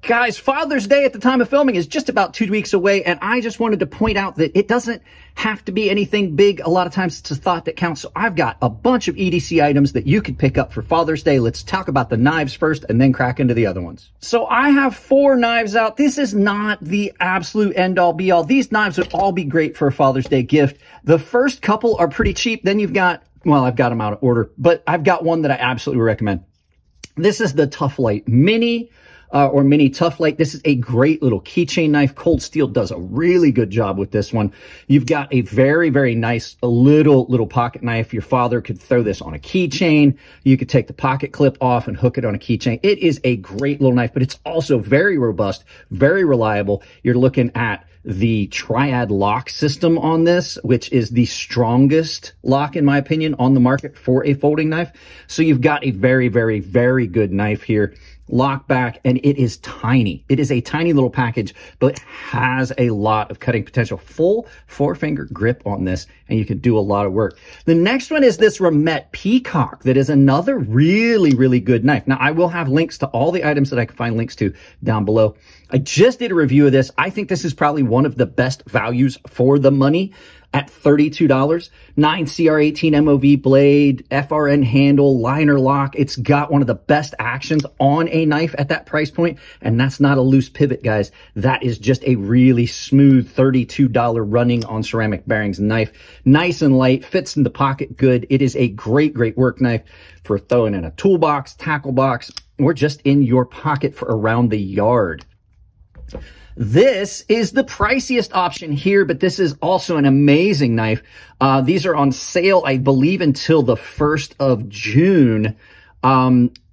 Guys, Father's Day at the time of filming is just about 2 weeks away, and I just wanted to point out that it doesn't have to be anything big. A lot of times it's a thought that counts. So I've got a bunch of EDC items that you could pick up for Father's Day. Let's talk about the knives first and then crack into the other ones. So I have 4 knives out. This is not the absolute end-all be-all. These knives would all be great for a Father's Day gift. The first couple are pretty cheap. Then you've got, well, I've got them out of order, but I've got one that I absolutely recommend. This is the Tough Light Mini. Or Mini Tough Light. This is a great little keychain knife. Cold Steel does a really good job with this one. You've got a very, very nice little pocket knife. Your father could throw this on a keychain. You could take the pocket clip off and hook it on a keychain. It is a great little knife, but it's also very robust, very reliable. You're looking at the triad lock system on this, which is the strongest lock, in my opinion, on the market for a folding knife. So you've got a very, very, very good knife here. Lock back, and it is tiny. It is a tiny little package, but it has a lot of cutting potential. Full 4-finger grip on this, and you can do a lot of work. The next one is this Recomended Peacock. That is another really, really good knife. Now, I will have links to all the items that I can find links to down below. I just did a review of this. I think this is probably one of the best values for the money at $32. 9 CR18 MOV blade, FRN handle, liner lock. It's got one of the best actions on a knife at that price point. And that's not a loose pivot, guys. That is just a really smooth $32 running on ceramic bearings knife. Nice and light, fits in the pocket good. It is a great, great work knife for throwing in a toolbox, tackle box, or just in your pocket for around the yard. This is the priciest option here, but this is also an amazing knife. These are on sale, I believe, until the 1st of June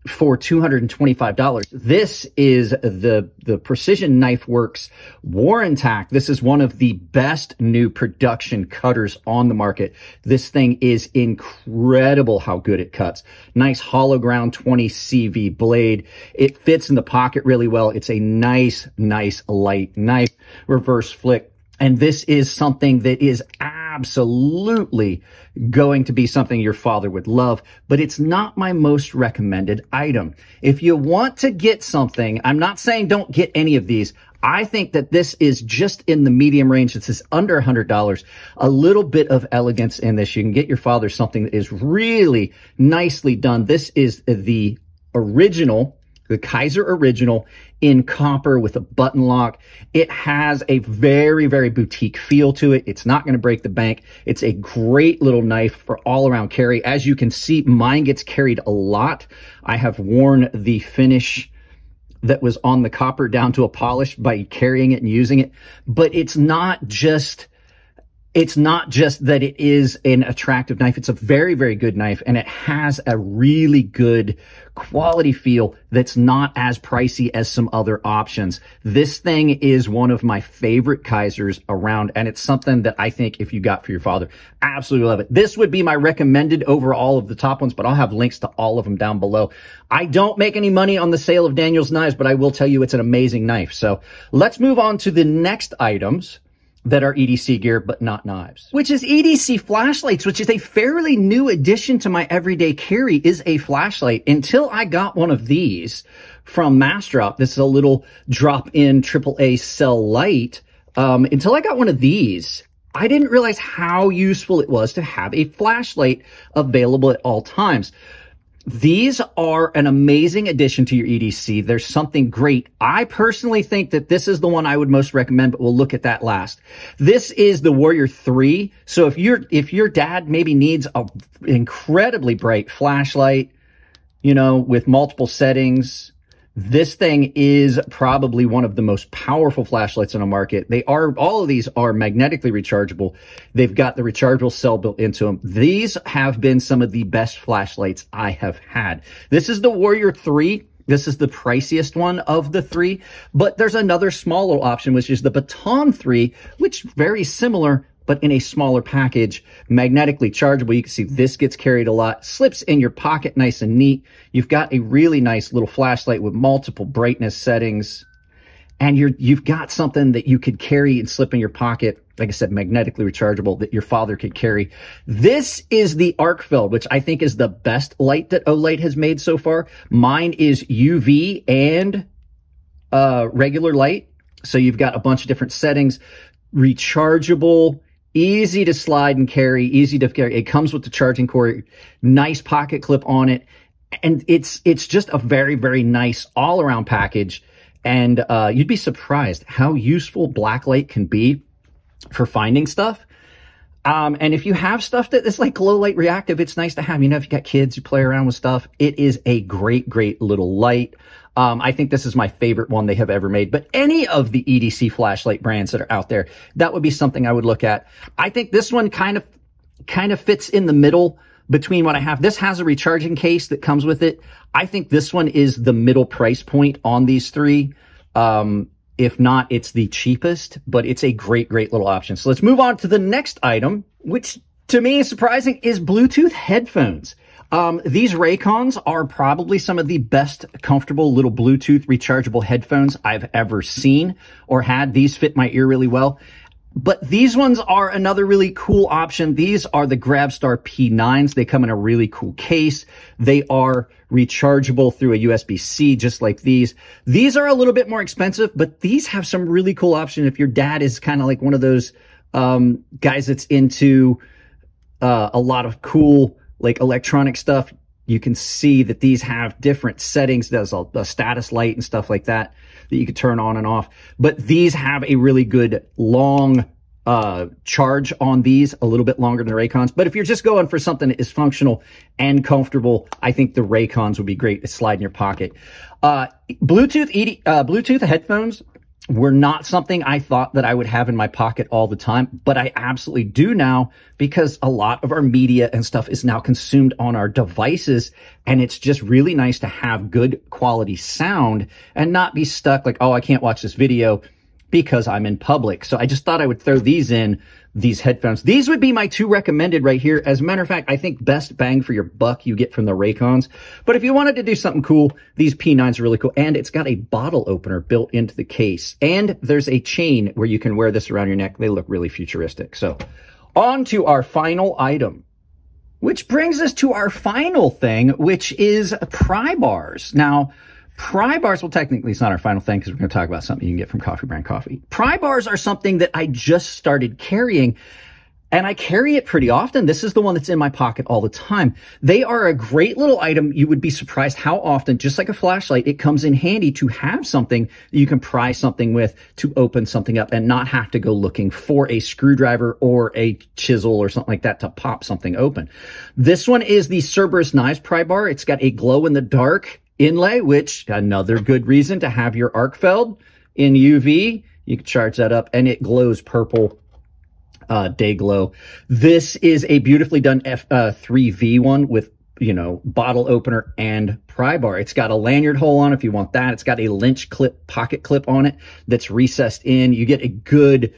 for $225. This is the Precision Knife Works Warentac. This is one of the best new production cutters on the market. This thing is incredible how good it cuts. Nice hollow ground 20 CV blade. It fits in the pocket really well. It's a nice light knife. Reverse flick. And this is something that is absolutely going to be something your father would love, but it's not my most recommended item. If you want to get something, I'm not saying don't get any of these. I think that this is just in the medium range. This is under $100. A little bit of elegance in this. You can get your father something that is really nicely done. This is the original, the Kaiser Original in copper with a button lock. It has a very, very boutique feel to it. It's not going to break the bank. It's a great little knife for all around carry. As you can see, mine gets carried a lot. I have worn the finish that was on the copper down to a polish by carrying it and using it. But it's not just that it is an attractive knife. It's a very, very good knife, and it has a really good quality feel that's not as pricey as some other options. This thing is one of my favorite Kaisers around, and it's something that I think if you got for your father, absolutely love it. This would be my recommended over all of the top ones, but I'll have links to all of them down below. I don't make any money on the sale of Daniel's knives, but I will tell you it's an amazing knife. So let's move on to the next items that are EDC gear, but not knives, which is EDC flashlights, which is a fairly new addition to my everyday carry, is a flashlight. Until I got one of these from Mastrop, this is a little drop-in AAA cell light. Until I got one of these, I didn't realize how useful it was to have a flashlight available at all times. These are an amazing addition to your EDC. There's something great. I personally think that this is the one I would most recommend, but we'll look at that last. This is the Warrior 3. So if your dad maybe needs an incredibly bright flashlight, you know, with multiple settings, this thing is probably one of the most powerful flashlights on the market. All of these are magnetically rechargeable. They've got the rechargeable cell built into them. These have been some of the best flashlights I have had. This is the Warrior 3. This is the priciest one of the 3, but there's another smaller option, which is the Baton 3, which very similar, but in a smaller package, magnetically chargeable. You can see this gets carried a lot, slips in your pocket nice and neat. You've got a really nice little flashlight with multiple brightness settings, and you've got something that you could carry and slip in your pocket. Like I said, magnetically rechargeable that your father could carry. This is the Arcfeld, which I think is the best light that Olight has made so far. Mine is UV and regular light. So you've got a bunch of different settings, rechargeable, easy to slide and carry, easy to carry. It comes with the charging cord, nice pocket clip on it. And it's just a very, very nice all around package. And, you'd be surprised how useful blacklight can be for finding stuff. And if you have stuff that is like low light reactive, it's nice to have. You know, if you got kids, you play around with stuff. It is a great, great little light. I think this is my favorite one they have ever made, but any of the EDC flashlight brands that are out there, that would be something I would look at. I think this one kind of fits in the middle between what I have. This has a recharging case that comes with it. I think this one is the middle price point on these three. If not, it's the cheapest, but it's a great, great little option. So let's move on to the next item, which to me is surprising, is Bluetooth headphones. These Raycons are probably some of the best comfortable little Bluetooth rechargeable headphones I've ever seen or had. These fit my ear really well. But these ones are another really cool option. These are the GrabStar P9s. They come in a really cool case. They are rechargeable through a USB-C, just like these. These are a little bit more expensive, but these have some really cool options. If your dad is kind of like one of those guys that's into a lot of cool like electronic stuff, you can see that these have different settings. There's a status light and stuff like that you could turn on and off. But these have a really good long charge on these, a little bit longer than the Raycons. But if you're just going for something that is functional and comfortable, I think the Raycons would be great to slide in your pocket. Bluetooth headphones were not something I thought that I would have in my pocket all the time, but I absolutely do now, because a lot of our media and stuff is now consumed on our devices, and it's just really nice to have good quality sound and not be stuck like, oh, I can't watch this video because I'm in public. So I just thought I would throw these in, these headphones. These would be my two recommended right here. As a matter of fact, I think best bang for your buck you get from the Raycons. But if you wanted to do something cool, these P9s are really cool. And it's got a bottle opener built into the case. And there's a chain where you can wear this around your neck. They look really futuristic. So on to our final item, which brings us to our final thing, which is Pry Bars. Now, Pry Bars, well, technically it's not our final thing because we're going to talk about something you can get from Coffee Brand Coffee. Pry Bars are something that I just started carrying, and I carry it pretty often. This is the one that's in my pocket all the time. They are a great little item. You would be surprised how often, just like a flashlight, it comes in handy to have something that you can pry something with to open something up and not have to go looking for a screwdriver or a chisel or something like that to pop something open. This one is the Cerberus Knives Pry Bar. It's got a glow-in-the-dark inlay, which another good reason to have your arc feld in UV. You can charge that up and it glows purple, day glow. This is a beautifully done F3V one with, you know, bottle opener and pry bar. It's got a lanyard hole on if you want that. It's got a lynch clip, pocket clip on it that's recessed in. You get a good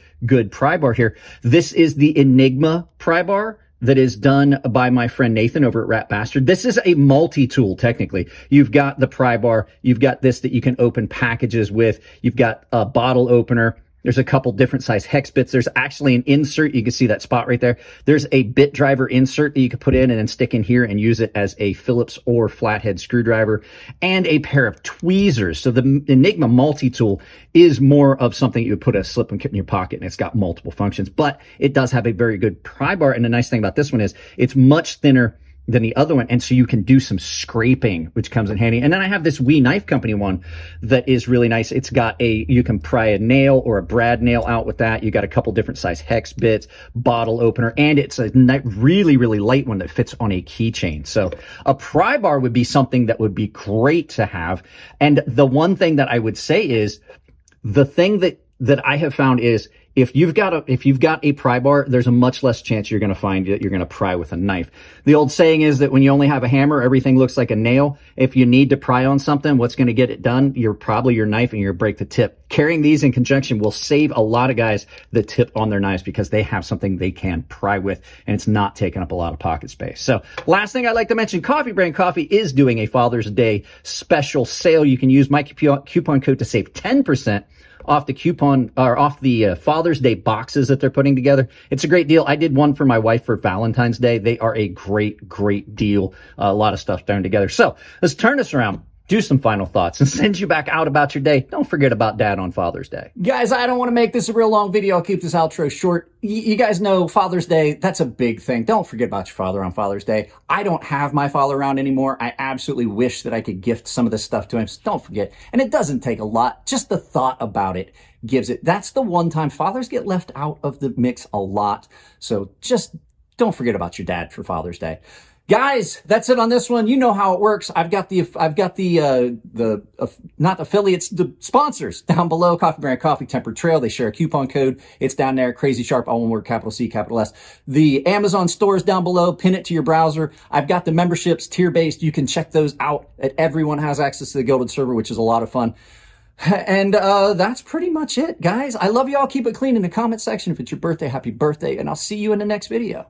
pry bar here. This is the Enigma pry bar that is done by my friend Nathan over at Rat Bastard. This is a multi-tool, technically. You've got the pry bar. You've got this that you can open packages with. You've got a bottle opener. There's a couple different size hex bits. There's actually an insert. You can see that spot right there. There's a bit driver insert that you could put in and then stick in here and use it as a Phillips or flathead screwdriver, and a pair of tweezers. So the Enigma multi-tool is more of something you would put a slip and kit in your pocket, and it's got multiple functions, but it does have a very good pry bar. And the nice thing about this one is it's much thinner than the other one, and so you can do some scraping, which comes in handy. And then I have this Wee Knife Company one that is really nice. It's got you can pry a nail or a brad nail out with that. You got a couple different size hex bits, bottle opener, and it's a really, really light one that fits on a keychain. So a pry bar would be something that would be great to have. And the one thing that I would say is, the thing that I have found is, if you've got a pry bar, there's a much less chance you're going to find that you're going to pry with a knife. The old saying is that when you only have a hammer, everything looks like a nail. If you need to pry on something, what's going to get it done? You're probably your knife, and you're going to break the tip. Carrying these in conjunction will save a lot of guys the tip on their knives, because they have something they can pry with, and it's not taking up a lot of pocket space. So last thing I'd like to mention, Coffee Brand Coffee is doing a Father's Day special sale. You can use my coupon code to save 10% off the coupon, or off the Father's Day boxes that they're putting together. It's a great deal. I did one for my wife for Valentine's Day. They are a great deal. A lot of stuff thrown together. So let's turn this around. do some final thoughts, and send you back out about your day. Don't forget about Dad on Father's Day. Guys, I don't want to make this a real long video. I'll keep this outro short. You guys know Father's Day, that's a big thing. Don't forget about your father on Father's Day. I don't have my father around anymore. I absolutely wish that I could gift some of this stuff to him, so don't forget. And it doesn't take a lot. Just the thought about it gives it. That's the one time fathers get left out of the mix a lot. So just don't forget about your dad for Father's Day. Guys, that's it on this one. You know how it works. I've got the not affiliates, the sponsors down below. Coffee Brand Coffee, Tempered Trail. They share a coupon code. It's down there. Crazy Sharp, all one word, capital C, capital S. The Amazon store is down below. Pin it to your browser. I've got the memberships, tier-based. You can check those out. Everyone has access to the Gilded server, which is a lot of fun. And that's pretty much it, guys. I love y'all. Keep it clean in the comment section. If it's your birthday, happy birthday. And I'll see you in the next video.